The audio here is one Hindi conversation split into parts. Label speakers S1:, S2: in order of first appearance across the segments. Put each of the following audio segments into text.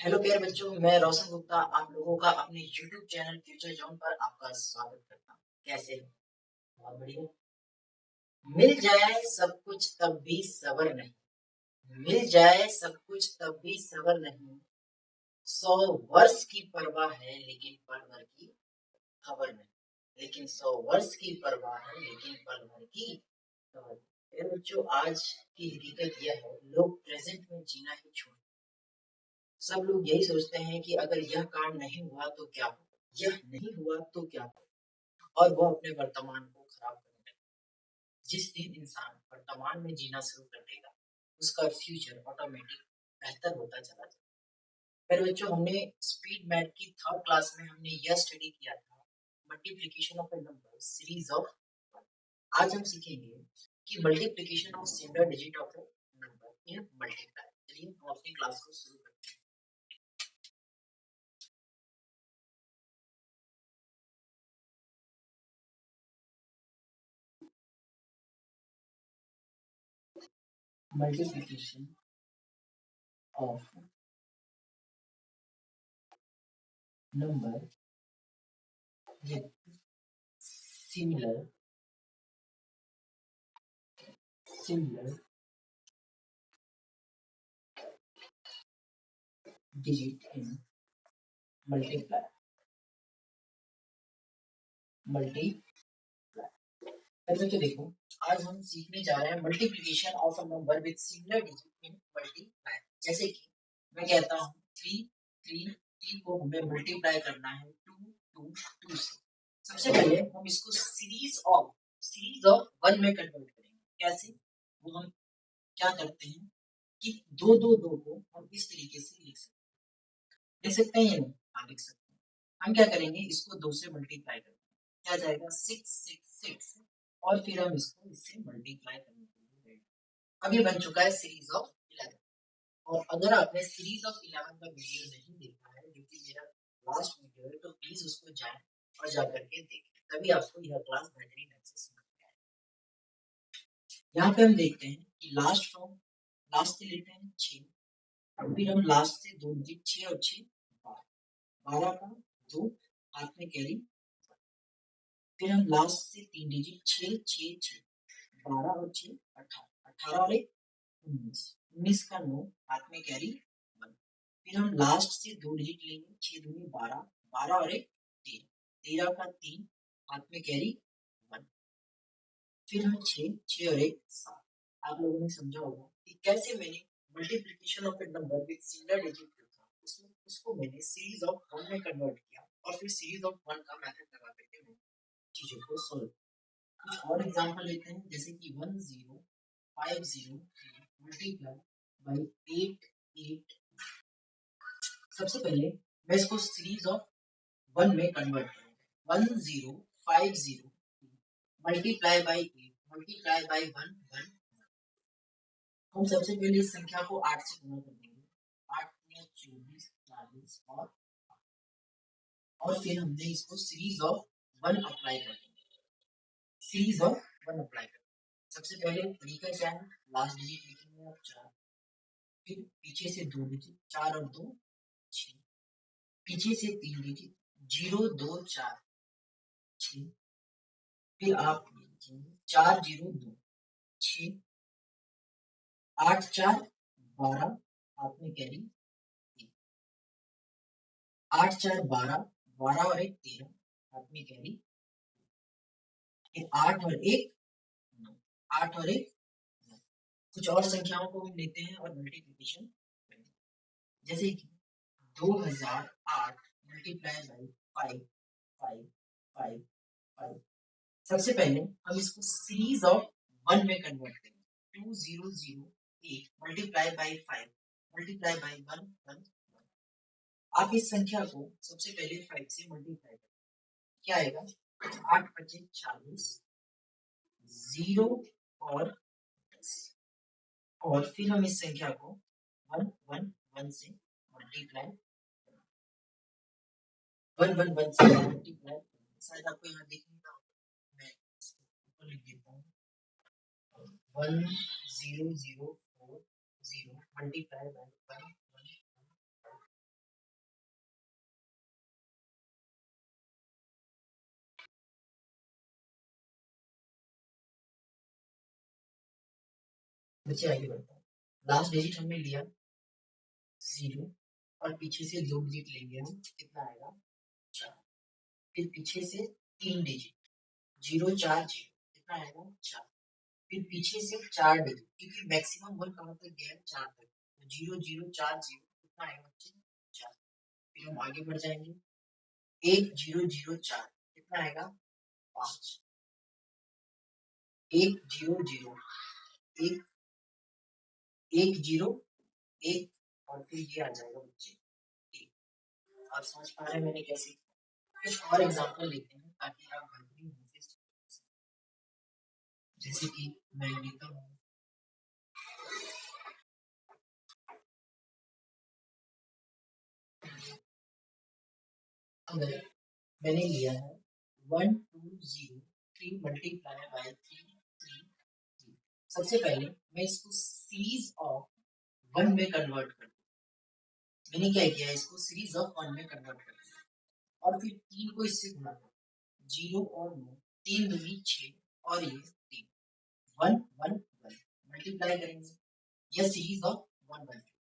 S1: हेलो प्यारे बच्चों, मैं रोशन गुप्ता आप लोगों का अपने YouTube चैनल फ्यूचर जोन पर आपका स्वागत करता हूँ। कैसे हो? बहुत बढ़िया। मिल जाए सब कुछ तब भी सबर नहीं, मिल जाए सब कुछ तब भी सबर नहीं, 100 वर्ष की परवाह है लेकिन पल भर की खबर नहीं, लेकिन 100 वर्ष की परवाह है लेकिन पल भर की खबर नहीं। प्यारे बच्चों, आज की हकीकत यह है, लोग प्रेजेंट में जीना ही छोड़, सब लोग यही सोचते हैं कि अगर यह काम नहीं हुआ तो क्या हो, यह नहीं हुआ तो क्या हो, और वो अपने वर्तमान को खराब करने लगते। जिस दिन इंसान वर्तमान में जीना शुरू कर देगा, उसका फ्यूचर ऑटोमेटिक बेहतर होता चला जाएगा। फिर बच्चों, हमने स्पीड मैथ की थर्ड क्लास में हमने यह स्टडी किया था, multiplication of A number series of. आज हम सीखेंगे कि multiplication of single digit of A number in multiply. चलिए हम अपनी क्लास को शुरू करते हैं। Multiplication of number with similar digit in multiply multiply। तो देखो, आज हम सीखने जा रहे हैं multiplication of a number with similar digit in multiply. जैसे कि मैं कहता हूँ 3 3 3 को हमें मल्टीप्लाई करना है 2 2 2 से। सबसे पहले हम इसको सीरीज ऑफ 1 में कन्वर्ट करेंगे। कैसे? वो हम क्या करते हैं कि 2 2 2 को हम इस तरीके से लिख सकते हैं या नहीं? हाँ, लिख सकते हैं। हम क्या करेंगे, इसको 2 से मल्टीप्लाई करेंगे, क्या जाएगा 6 6 6, और फिर हम इसको इससे मल्टीप्लाई करेंगे। अब ये बन चुका है सीरीज ऑफ 11। और अगर आपने सीरीज ऑफ 11 का वीडियो नहीं देखा है, जो कि मेरा लास्ट वीडियो है, तो प्लीज उसको जाएं और जा करके देखें, तभी आपको यह क्लास बेहतरीन ढंग से समझ में आएगी। यहाँ पे हम देखते हैं कि लास्ट से लेते हैं 6, फिर हम लास्ट से 2 डिजिट 6 और 6 12 का 2 हाथ में कैरी, फिर हम लास्ट से 3 डिजिट 6 6 6 12 और 6 18 18 और 1 19 19 का 9 हाथ में कैरी 1, फिर हम लास्ट से 2 डिजिट लेंगे 6 दूनी 12 12 और 1 13 13 का 3 हाथ में कैरी 1, फिर हम 6 6 और 1 7। आप लोगों ने समझा होगा कि कैसे मैंने multiplication of A number with single digit जो था उसको मैंने सीरीज ऑफ 1 में कन्वर्ट किया, और फिर सीरीज ऑफ 1 का मेथड लगा करके मैंने चीजों को सॉल्व। कुछ और एग्जांपल लेते हैं, जैसे कि 1050 मल्टीप्लाई बाई 8 8। सबसे पहले मैं इसको सीरीज ऑफ 1 में कन्वर्ट करूंगा। 1050 मल्टीप्लाई बाई 8 मल्टीप्लाई बाई 1 1। हम सबसे पहले इस संख्या को 8 से गुणा कर देंगे, 8 या 24 40 और फिर हमने इसको सीरीज ऑफ 1 अप्लाई कर देंगे, सीरीज ऑफ 1 अप्लाई कर। सबसे पहले तरीका क्या है, लास्ट डिजिट लिखेंगे आप 4, फिर पीछे से 2 डिजिट 4 और 2 6, पीछे से 3 डिजिट 0 2 4 6, फिर आप 4 0 2 6 8 4 12 आपने कैरी 8 4 12 12 और 1 13 आपने कैरी, फिर 8 और 1 9 8 और 1 9। कुछ और संख्याओं को हम लेते हैं और मल्टीप्लिकेशन करते हैं, जैसे कि 2008 मल्टीप्लाई बाई 5 5 5 5। सबसे पहले हम इसको सीरीज ऑफ 1 में कन्वर्ट करेंगे, 2008 मल्टीप्लाई बाई 5 मल्टीप्लाई बाई 1 1 1। आप इस संख्या को सबसे पहले 5 से मल्टीप्लाई करें, क्या आएगा 8 25 40 0 और 10, और फिर हम इस संख्या को 1 1 1 से मल्टीप्लाई 1 1 1 से मल्टीप्लाई। शायद आपको यहाँ दिख नहीं रहा, मैं इसको ऊपर लिख देता हूँ, 1004 0 मल्टीप्लाई बाई 1 1 बच्चे आगे बढ़ता हूँ। लास्ट डिजिट हमने लिया 0 और पीछे से 2 डिजिट लेंगे हम, कितना आएगा 4। फिर पीछे से 3 डिजिट 0 4 0, कितना आएगा 4। फिर पीछे से 4 डिजिट, क्योंकि मैक्सिमम वन कहाँ तक गया है 4 तक, तो 0 0 4 0, कितना आएगा बच्चे 4। फिर हम आगे बढ़ जाएंगे 1 0 0 4, कितना आएगा 5। 1 0 0 1 1 0 1, और फिर ये आ जाएगा बच्चे 1। आप समझ पा रहे हैं मैंने कैसे? कुछ और एग्जांपल लेते हैं ताकि आप बेहतरीन ढंग से समझ सकें। जैसे कि मैं लेता हूँ, अगर मैंने लिया है 1 2 0 3 मल्टीप्लाई बाय 3 3 3, सबसे पहले मैं इसको सीरीज ऑफ 1 में कन्वर्ट कर दूं। मैंने क्या किया, इसको सीरीज ऑफ 1 में कन्वर्ट कर दिया, और फिर 3 को इससे गुणा कर, 0 और 9, 3 दूनी 6, और ये 3 1 1 1 मल्टीप्लाई करेंगे, यह सीरीज ऑफ 1 बन गई।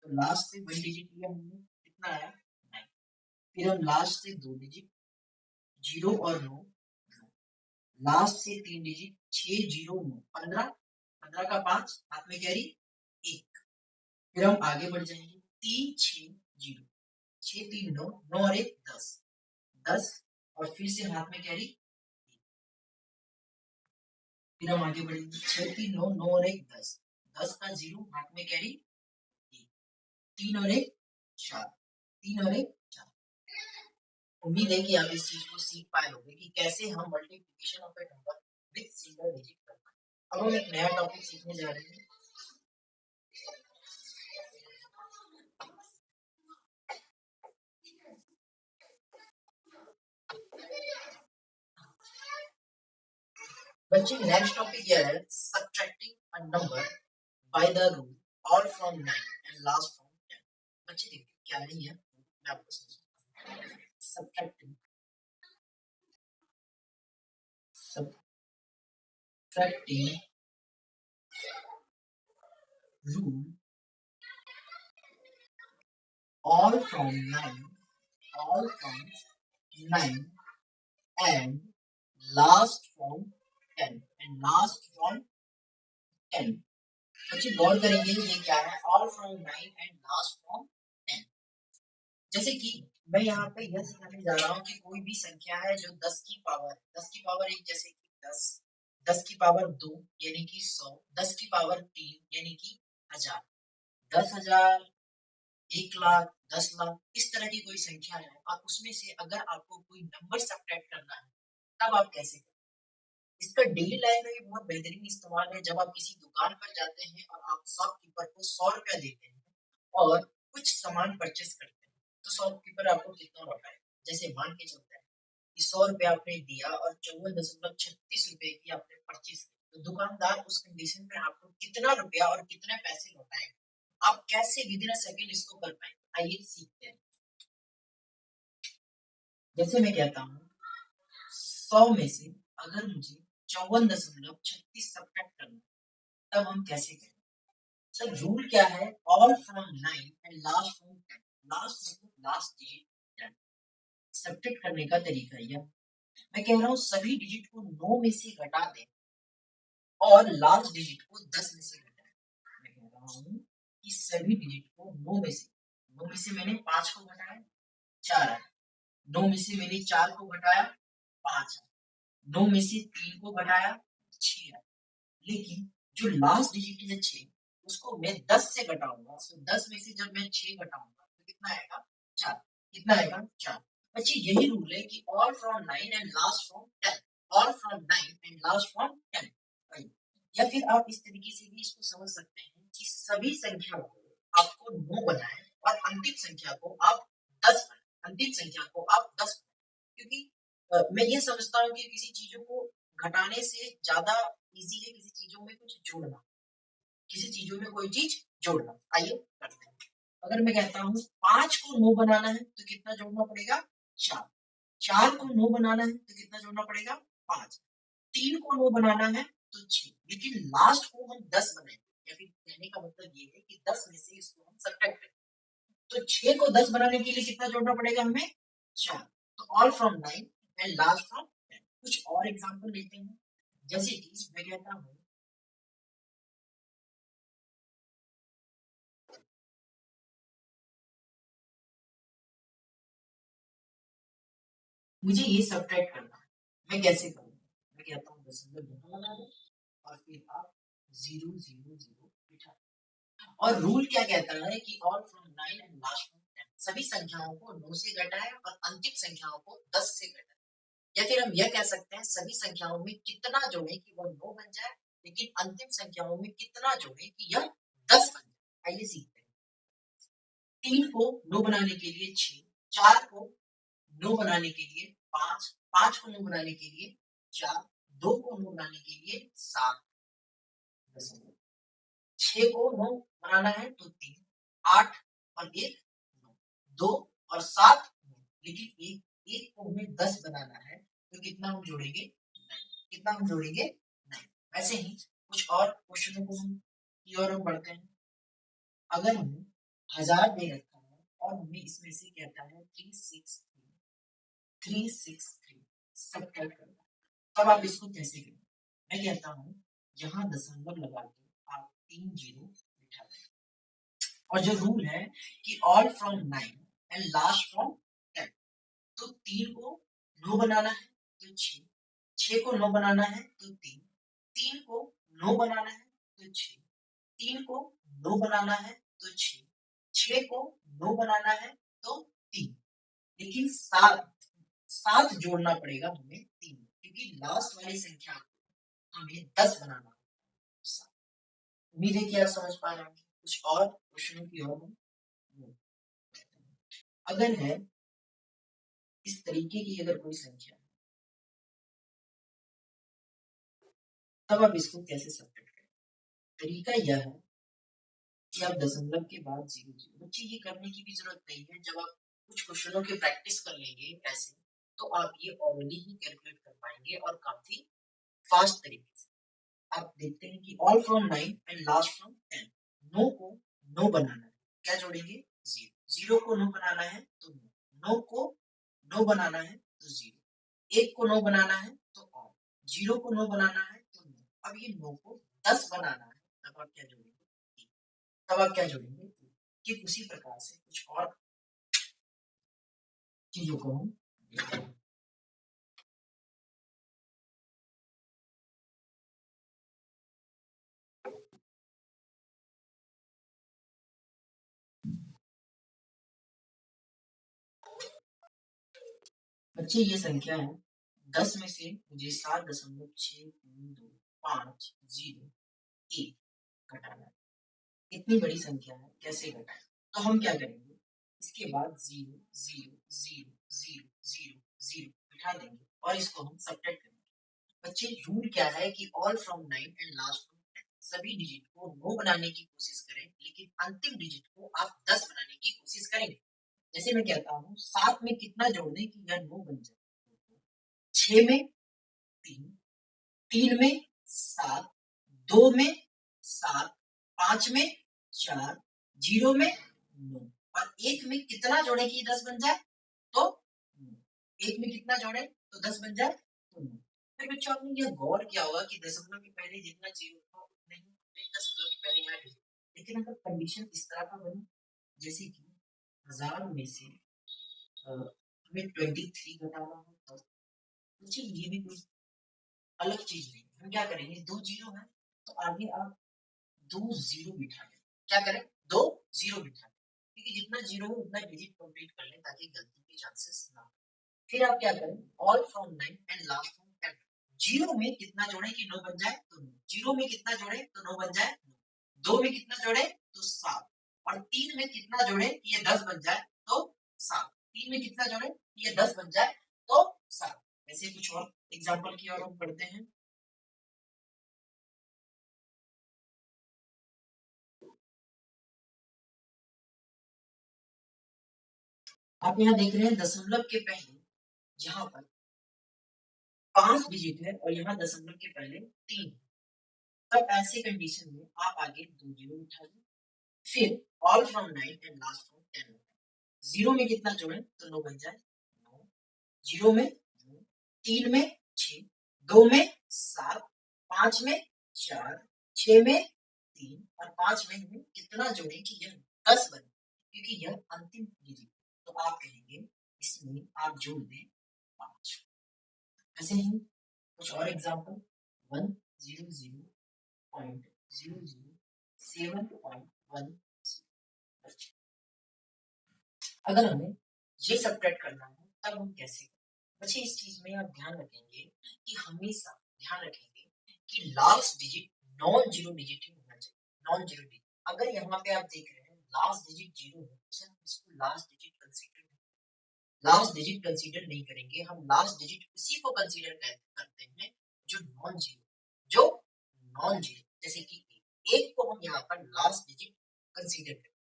S1: तो लास्ट से 1 डिजिट लिया हमने, कितना आया 9। फिर हम लास्ट से 2 डिजिट 0 और 9, लास्ट से 3 डिजिट 6 0 9 15, 15 का 5 हाथ में कैरी 1। फिर हम आगे बढ़ जाएंगे 3 6 0, 6 3 9, 9 और 1 10 10, और फिर से हाथ में कैरी। फिर हम आगे बढ़ेंगे 6 3 9, 9 और 1 10, 10 का 0 हाथ में कैरी 1, 3 और 1 4, 3 और 1 4। उम्मीद है कि आप इस चीज को सीख पाए होंगे कि कैसे हम multiplication of A number with single digit करते हैं। अब हम एक नया टॉपिक सीखने जा रहे हैं। बच्चे नेक्स्ट टॉपिक क्या है, subtracting a number by the rule all from 9 and last from 10। बच्चे देखिए क्या है ये, मैं आपको समझाता हूं। Subtracting subtracting rule all from 9 all from 9 and last from 10 and last from 10। बच्चे गौर करेंगे ये क्या है, all from 9 and last from 10। जैसे कि मैं यहाँ पे यह सिखाने जा रहा हूँ कि कोई भी संख्या है जो 10 की पावर 1, जैसे कि 10 10 की पावर 2 यानी कि 100, 10 की पावर 3 यानी कि 1000, 10,000, 1 लाख, 10 लाख, इस तरह की कोई संख्या है और उसमें से अगर आपको कोई नंबर सब्ट्रैक्ट करना है, तब आप कैसे करें? इसका डेली लाइफ में भी बहुत बेहतरीन इस्तेमाल है। जब आप किसी दुकान पर जाते हैं और आप शॉपकीपर को 100 रुपया देते हैं और कुछ सामान परचेस करते हैं, तो शॉपकीपर आपको कितना लौटाएगा? जैसे मान के चलते हैं कि 100 रुपया आपने दिया और 54.36 रुपए की आपने परचेस की, तो दुकानदार उस कंडीशन में आपको कितना रुपया और कितने पैसे लौटाएगा? आप कैसे विद इन अ सेकंड इसको कर पाएंगे? आइए सीखते हैं। जैसे मैं कहता हूँ 100 में से अगर मुझे 54.36 सब्ट्रैक्ट करना, तब हम कैसे करें? सर रूल क्या है, all from 9 and last from 10। Last मतलब लास्ट डिजिट 10। सब्ट्रैक्ट करने का तरीका यह, मैं कह रहा हूँ सभी डिजिट को 9 में से घटा दें और लास्ट डिजिट को 10 में से घटाएं। मैं कह रहा हूँ कि सभी डिजिट को 9 में से, 9 में से मैंने 5 को घटाया 4 आया, 9 में से मैंने 4 को घटाया 5 आया, 9 में से 3 को घटाया 6 आया। लेकिन जो लास्ट डिजिट है 6, उसको मैं 10 से घटाऊंगा, तो 10 में से जब मैं 6 घटाऊंगा तो कितना आएगा 4, कितना आएगा 4। अच्छा यही रूल है कि all from 9 and last from 10, all from 9 and last from 10। या फिर आप इस तरीके से भी इसको समझ सकते हैं कि सभी संख्या को आपको 9 बनाए और अंतिम संख्या को आप 10 बनाए, अंतिम संख्या को आप 10 बनाए। क्योंकि मैं ये समझता हूँ कि किसी चीजों को घटाने से ज्यादा इजी है किसी चीजों में कुछ जोड़ना, किसी चीजों में कोई चीज जोड़ना। आइए करते हैं। अगर मैं कहता हूँ 5 को 9 बनाना है तो कितना जोड़ना पड़ेगा 4, 4 को 9 बनाना है तो कितना जोड़ना पड़ेगा 5, 3 को 9 बनाना है तो 6, लेकिन लास्ट को हम 10 बनाएंगे, या फिर कहने का मतलब ये है कि 10 में से इसको हम सब्ट्रैक्ट करें। तो 6 को 10 बनाने के लिए कितना जोड़ना पड़ेगा हमें? 4। तो all from 9 and last from 10। कुछ और एग्जांपल लेते हैं। जैसे कि मैं कहता हूँ मुझे ये सब्ट्रैक्ट करना है, मैं कैसे करूँगा? मैं कहता हूँ दशमलव यहाँ लगा दो और फिर आप 0 0 0 बिठा दो। और रूल क्या कहता है कि all from 9 and last from 10 सभी संख्याओं को 9 से घटाएं और अंतिम संख्याओं को 10 से घटाएं। या फिर हम यह कह सकते हैं सभी संख्याओं में कितना जोड़े कि वह 9 बन जाए, लेकिन अंतिम संख्याओं में कितना जोड़े कि यह 10 बन जाए। आइए सीखते हैं। 3 को 9 बनाने के लिए 6, 4 को 9 बनाने के लिए 5, 5 को 9 बनाने के लिए 4, 2 को 9 बनाने के लिए 7, 6 को 9 बनाना है तो 3, 8 और 1 9, 2 और 7 लेकिन एक को हमें 10 बनाना है तो कितना हम जोड़ेंगे? 9। कितना हम जोड़ेंगे? 9। वैसे ही कुछ और क्वेश्चनों को हम की ओर हम बढ़ते हैं। अगर हमें 1000 दे रखा है और हमें इसमें से कहता है 363 सब्ट्रैक्ट करना, तब आप इसको कैसे करेंगे? मैं कहता हूँ यहाँ दशमलव लगा के आप 3 जीरो बिठा दें। और जो रूल है कि all from 9 and last from 10, तो 3 को 9 बनाना है तो 6, 6 को 9 बनाना है तो 3, 3 को 9 बनाना है तो 6, 3 को 9 बनाना है तो 6, 6 को 9 बनाना है तो 3, लेकिन 7 जोड़ना पड़ेगा हमें 3, क्योंकि लास्ट वाली संख्या को हमें 10 बनाना है। उम्मीद है कि आप समझ पा रहे हैं। कुछ और क्वेश्चनों की ओर हम अगर है इस तरीके की अगर कोई संख्या है, तब आप इसको कैसे सब्ट्रैक्ट करें? तरीका यह है कि आप दशमलव के बाद 0 0, बच्चे ये करने की भी जरूरत नहीं है। जब आप कुछ क्वेश्चनों की प्रैक्टिस कर लेंगे ऐसे, तो आप ये ऑलरेडी ही कैलकुलेट कर पाएंगे और काफी फास्ट तरीके से। आप देखते हैं कि all from 9 and last from 10, 9 को 9 बनाना है, क्या जोड़ेंगे? 0, 0 को 9 बनाना है तो 9, 9 को 9 बनाना है तो 0, 1 को 9 बनाना है तो और 0 को 9 बनाना है तो 9। अब ये 9 को 10 बनाना है, तब आप क्या जोड़ेंगे? तब आप क्या जोड़ेंगे? ठीक उसी प्रकार से कुछ और चीजों को हम देखते हैं। बच्चे ये संख्या है 10 में से मुझे 7.6325 घटाना है। इतनी बड़ी संख्या है, कैसे घटाएं? तो हम क्या करेंगे? इसके बाद 0 0 0 0 0 0 बिठा देंगे और इसको हम सब्ट्रैक्ट करेंगे। बच्चे रूल क्या है कि all from 9 and last from 10 सभी डिजिट को 9 बनाने की कोशिश करें, लेकिन अंतिम डिजिट को आप 10 बनाने की कोशिश करेंगे। जैसे मैं कहता हूँ 7 में कितना जोड़ दें कि यह 9 बन जाए? 6 में 3, 3 में 7, 2 में 7, 5 में 4, 0 में 9 और 1 में कितना जोड़े कि 10 बन जाए? तो 1 में कितना जोड़े तो 10 बन जाए? तो 9। फिर बच्चों आपने यह गौर किया होगा कि दशमलव के पहले जितना जीरो था उतना ही दशमलव के पहले यहाँ डिजिट, लेकिन अगर कंडीशन इस तरह का बने जैसे कि 1000 में से हमें 23 घटाना हो, तो मुझे ये भी कोई अलग चीज नहीं। हम क्या करेंगे? 2 जीरो है तो आगे आप 2 जीरो बिठा दें। क्या करें? 2 जीरो बिठा दें, क्योंकि जितना जीरो हो उतना डिजिट कंप्लीट कर लें ताकि गलती के चांसेस ना हो। फिर आप क्या करें? All from 9 and last from 10, zero में कितना जोड़े कि 9 बन जाए? तो 9, जीरो में कितना जोड़े तो 9 बन जाए? 2 में कितना जोड़े तो 7 और 3 में कितना जोड़े कि ये 10 बन जाए? तो 7, 3 में कितना जोड़े कि ये 10 बन जाए? तो 7। ऐसे कुछ और एग्जांपल की ओर हम पढ़ते हैं। आप यहाँ देख रहे हैं दशमलव के पहले यहाँ पर 5 डिजिट है और यहाँ दशमलव के पहले 3, तब ऐसे कंडीशन में आप आगे 2 जीरो उठाइए, फिर all from 9 and last from 10। Zero में कितना जोड़े तो 9 बन जाए, 9 जीरो में 9, 3 में 6, 2 में 7, 5 में 4, 6 में 3 और 5 में हमें कितना जोड़े कि यह 10 बने, क्योंकि यह अंतिम डिजिट। तो आप कहेंगे इसमें आप जोड़ दें 5। ऐसे ही कुछ और एग्जांपल 100.007.1। अगर हमें ये सब्ट्रैक्ट करना है तब हम कैसे करें? बच्चे इस चीज में आप ध्यान रखेंगे कि हमेशा ध्यान रखेंगे कि last digit non zero digit ही होना चाहिए, नॉन जीरो डिजिट। अगर यहाँ पे आप देख रहे हैं लास्ट डिजिट जीरो है तो हम इसको लास्ट डिजिट कंसीडर नहीं करेंगे। हम लास्ट डिजिट उसी को कंसीडर करते हैं जो नॉन जीरो, जो नॉन जीरो, जैसे कि एक को हम यहाँ पर लास्ट डिजिट कंसीडर करें।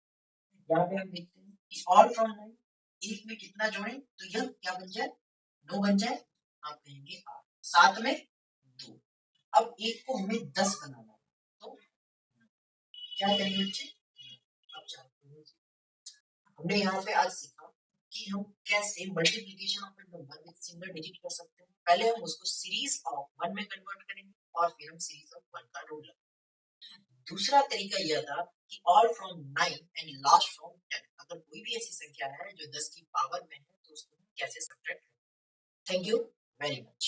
S1: यहाँ पे हम देखते हैं कि ऑल फ्रॉम 9 एक में कितना जोड़े तो यह क्या बन जाए, 9 बन जाए। आप कहेंगे 8, 7 में 2। अब एक को हमें 10 बनाना है तो क्या करेंगे बच्चे, अब चाहते हैं हमने यहाँ पे आज सीखा कि हम कैसे multiplication of A number with single digit कर सकते हैं। पहले हम उसको सीरीज ऑफ 1 में कन्वर्ट करेंगे और फिर हम सीरीज ऑफ 1 का रूल लगाएंगे। दूसरा तरीका यह था कि all from 9 and last from 10। अगर कोई भी ऐसी संख्या है जो 10 की पावर में है तो उसको कैसे सब्ट्रैक्ट करें। Thank you very much.